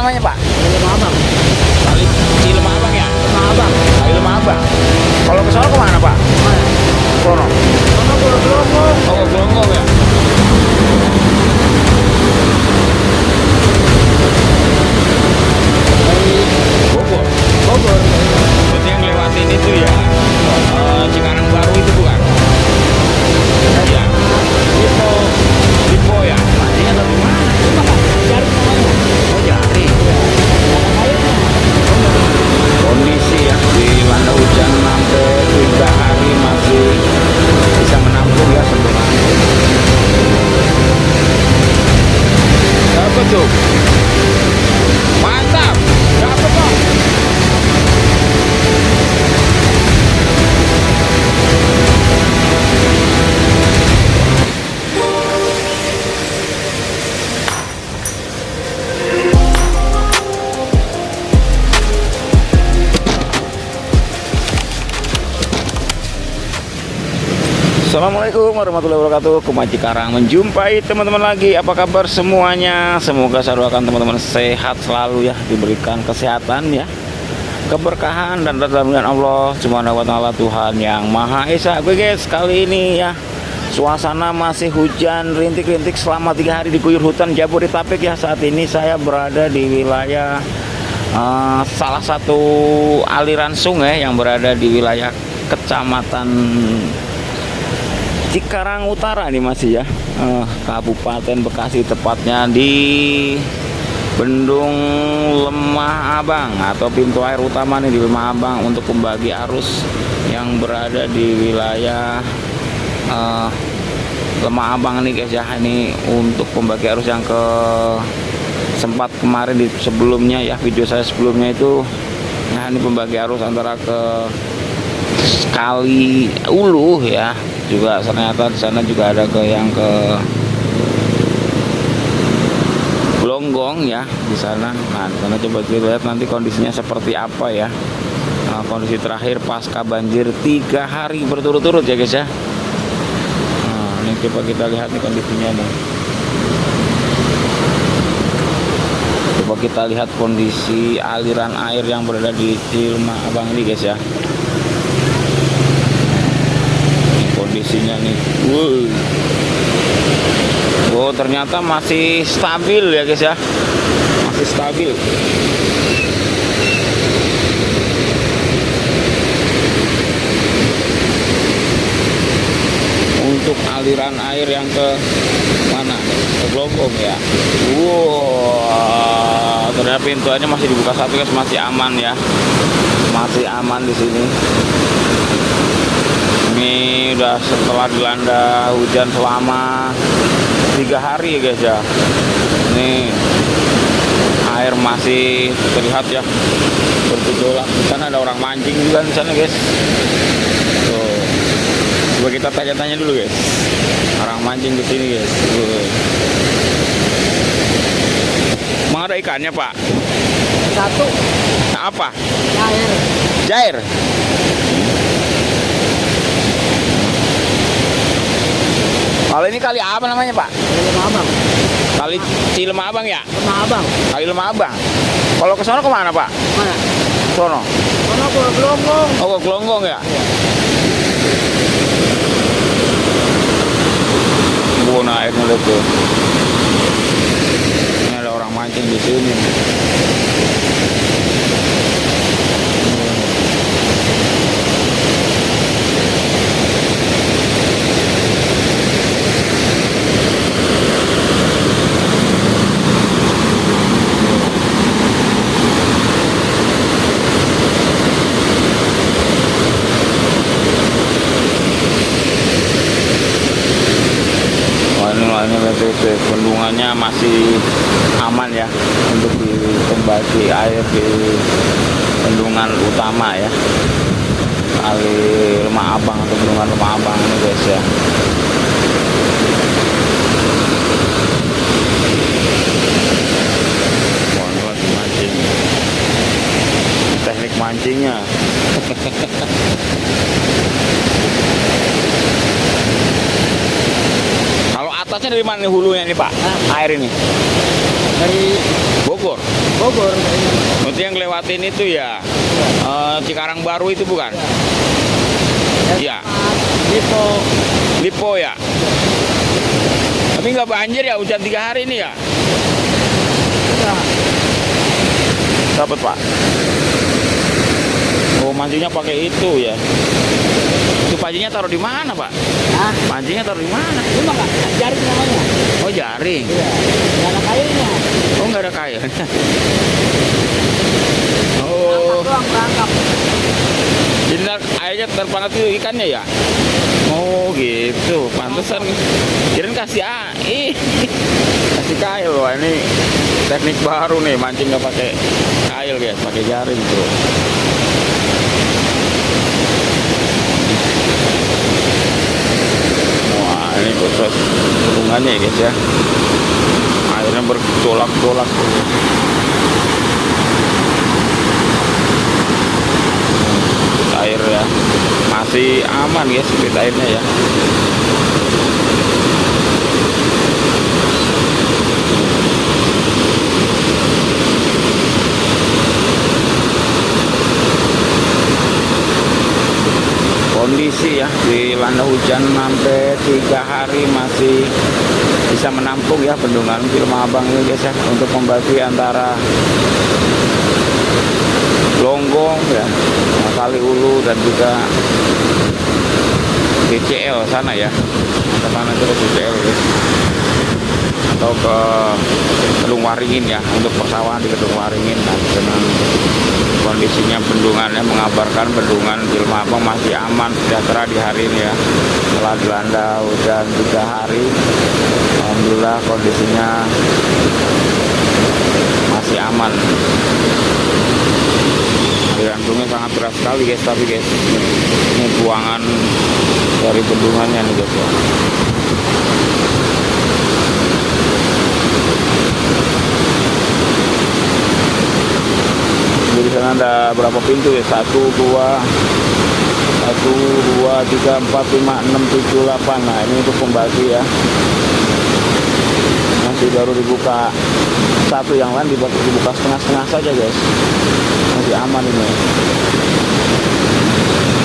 namanya Pak? Lemah Abang. Kali Cilemah Abang ya? Lemah Abang. Kali Lemah Abang. Kalau ke sono kemana Pak? Mana? Sono. Sono Pulau Gelonggong. Oh, ke Gelonggong ya? Dari Bogor. Bogor. Berarti yang lewatin itu ya Cikarang Baru itu bukan? Iya. Itu Lipo ya? mancingnya dari mana? Cuma kan cari namanya. Oh, Jari. Airnya. Kondisi ya di mana hujan sampai 3 hari masih bisa menampung ya sebenarnya. Dapat tuh. Mantap. Dapat Bang. Assalamualaikum warahmatullahi wabarakatuh. Kumaci Karang menjumpai teman-teman lagi. Apa kabar semuanya? Semoga selalu akan teman-teman sehat selalu ya, diberikan kesehatan ya, keberkahan dan perlindungan Allah Subhanahu wa taala, Tuhan yang Maha Esa. Oke guys, kali ini ya suasana masih hujan rintik-rintik selama 3 hari diguyur hutan Jabodetabek ya. Saat ini saya berada di wilayah salah satu aliran sungai yang berada di wilayah Kecamatan Cikarang Utara nih masih ya, Kabupaten Bekasi, tepatnya di Bendung Lemah Abang atau pintu air utama nih di Lemah Abang untuk pembagi arus yang berada di wilayah Lemah Abang nih guys ya. Ini untuk pembagi arus yang ke sempat kemarin di sebelumnya ya, video saya sebelumnya itu. Nah, ini pembagi arus antara ke Kali Ulu ya, juga ternyata di sana juga ada ke yang ke Gelonggong ya di sana. Nah, di sana coba kita lihat nanti kondisinya seperti apa ya. Nah, kondisi terakhir pasca banjir 3 hari berturut-turut ya guys ya. Nah, ini coba kita lihat nih kondisinya nih. Coba kita lihat kondisi aliran air yang berada di Cilemah Abang ini guys ya. Kondisinya nih, wow, ternyata masih stabil ya guys ya, masih stabil. Untuk aliran air yang ke mana? Ke Gelonggong ya. Wow, ternyata pintuannya masih dibuka satu guys, masih aman ya, masih aman di sini. Ini udah setelah dilanda hujan selama 3 hari ya guys ya. Ini air masih terlihat ya bergejolak. Di sana ada orang mancing juga di sana guys. Tuh. Coba kita tanya-tanya dulu guys. Orang mancing di sini guys. Tuh. Emang ada ikannya Pak? Satu. Nah, apa? Air. Jair. Kalau ini kali apa namanya Pak? Lemah Abang. Kali Cilemah Abang ya? Lemah Abang. Kali Lemah Abang. Kalau ke sono kemana Pak? Mana? Sono. Sono Pulau Gelonggong. Oh, ke Gelonggong ya? Nah, airnya lihat tuh. Ini ada orang mancing di sini. Ini bendungannya masih aman ya untuk di pembagi air di bendungan utama ya, Kali Lemah Abang atau bendungan Lemah Abang ini guys ya. Wah, ini lagi mancing, teknik mancingnya. Atasnya dari mana nih hulunya nih Pak? Air ini Dari Bogor. Bogor. Berarti yang lewatin itu ya Cikarang Baru itu bukan? Iya. Lipo. Lipo ya. Tapi nggak banjir ya hujan 3 hari ini ya? Enggak. Dapat Pak. Oh mancingnya pakai itu ya. Itu pancingnya taruh di mana Pak? Hah? Pancingnya taruh di mana? Ini mah nggak jaring namanya. Oh jaring. Iya. Nggak ada kayunya. Oh nggak ada kayu. Oh. Doang berangkap. Jadi airnya terpangat itu ikannya ya? Oh gitu, pantesan. Kirain kasih kasih kail. Wah ini teknik baru nih, mancing nggak pakai kail guys, pakai jaring bro. Wah ini proses hubungannya ya guys ya. Airnya bergolak-golak. Air ya masih aman guys, debit airnya ya. Kondisi ya dilanda hujan sampai 3 hari masih bisa menampung ya bendungan Cilmabang ini guys ya, untuk membagi antara Longgong ya, Kali Ulu dan juga DCL sana ya, ke sana itu ke DCL ya. Atau ke Kedung Waringin ya, untuk persawahan di Kedung Waringin. Nah, dengan kondisinya bendungannya mengabarkan bendungan Cilmabang masih aman sejahtera di hari ini ya, setelah dilanda hujan 3 hari. Alhamdulillah kondisinya masih aman. Aliran sungai sangat deras sekali guys, tapi guys ini buangan dari bendungannya nih guys ya. Jadi sana ada berapa pintu ya? 1, 2, 3, 4, 5, 6, 7, 8. Nah ini untuk pembagi ya. Masih baru dibuka satu, yang lain dibuka setengah-setengah saja guys. Masih aman ini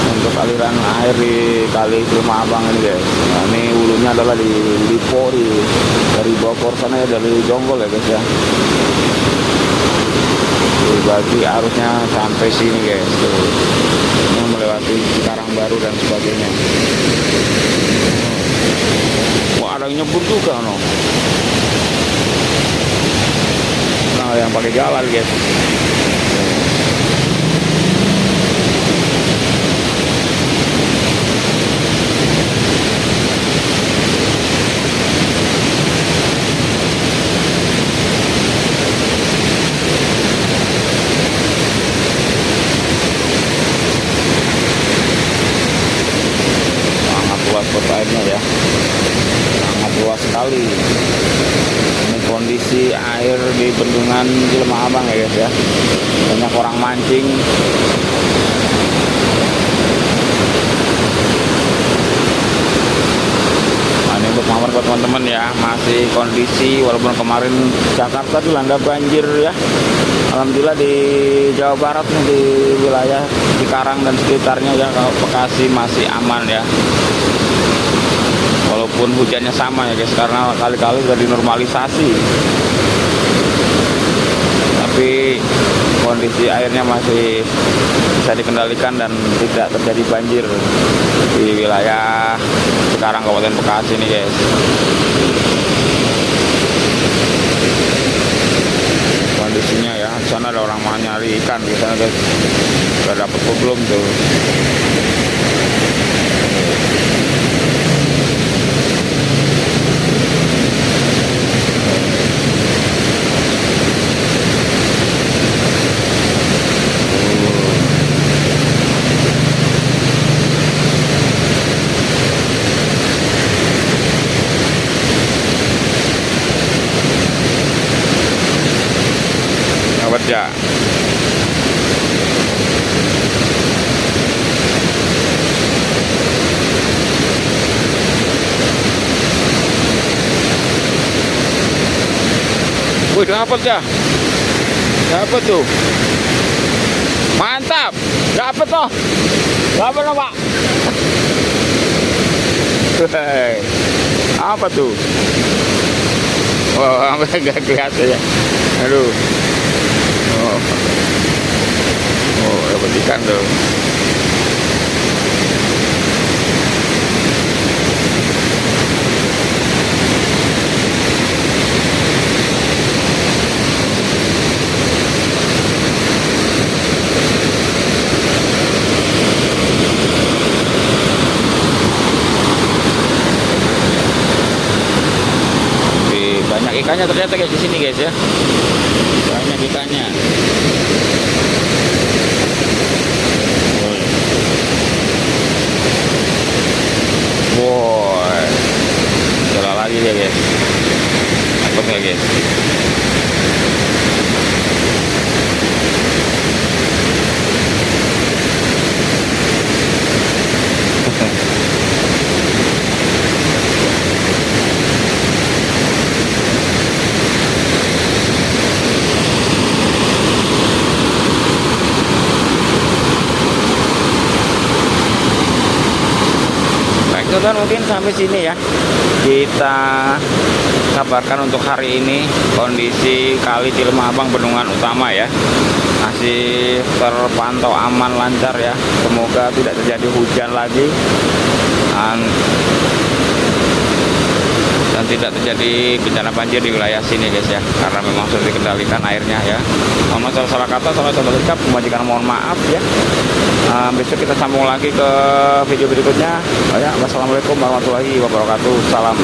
untuk aliran air di Kali Cilmabang ini guys. Nah, ini hulunya adalah di Lipo, dari Bogor sana ya, dari Jonggol ya guys ya. Dibagi arusnya sampai sini guys tuh. Ini melewati Cikarang Baru dan sebagainya. Wah ada yang nyebur juga no. Nah yang pakai jalan guys. Spot airnya ya, sangat luas sekali. Ini kondisi air di bendungan Cilmabang ya guys ya, banyak orang mancing. Nah, ini untuk mamar buat teman-teman ya, masih kondisi walaupun kemarin Jakarta dilanda banjir ya, alhamdulillah di Jawa Barat nih, di wilayah Cikarang dan sekitarnya ya, Bekasi masih aman ya. Walaupun hujannya sama ya guys, karena kali-kali sudah dinormalisasi, tapi kondisi airnya masih bisa dikendalikan dan tidak terjadi banjir di wilayah Cikarang Kabupaten Bekasi nih guys. Kondisinya ya, di sana ada orang mau nyari ikan di sana guys. Udah dapat belum tuh? Kerja. Wih, dapat ya? Apa tuh? Mantap. Dapat toh. Dapat toh, Pak. Hei. Apa tuh? Oh, sampai gak kelihatan ya. Aduh. Oh. Oh, dapat ikan tuh. Banyak ikannya ternyata guys di sini guys ya. Banyak ikannya. Wow. Jalan lagi dia guys. Dapat nggak guys? Teman-teman, mungkin sampai sini ya kita kabarkan untuk hari ini kondisi Kali Cilemabang bendungan utama ya, masih terpantau aman lancar ya. Semoga tidak terjadi hujan lagi dan tidak terjadi bencana banjir di wilayah sini guys ya, karena memang sudah dikendalikan airnya ya. Mohon salah kata, salah ucap, kebajikan mohon maaf ya. Besok kita sambung lagi ke video berikutnya. Oh ya, wassalamualaikum warahmatullahi wabarakatuh. Salam.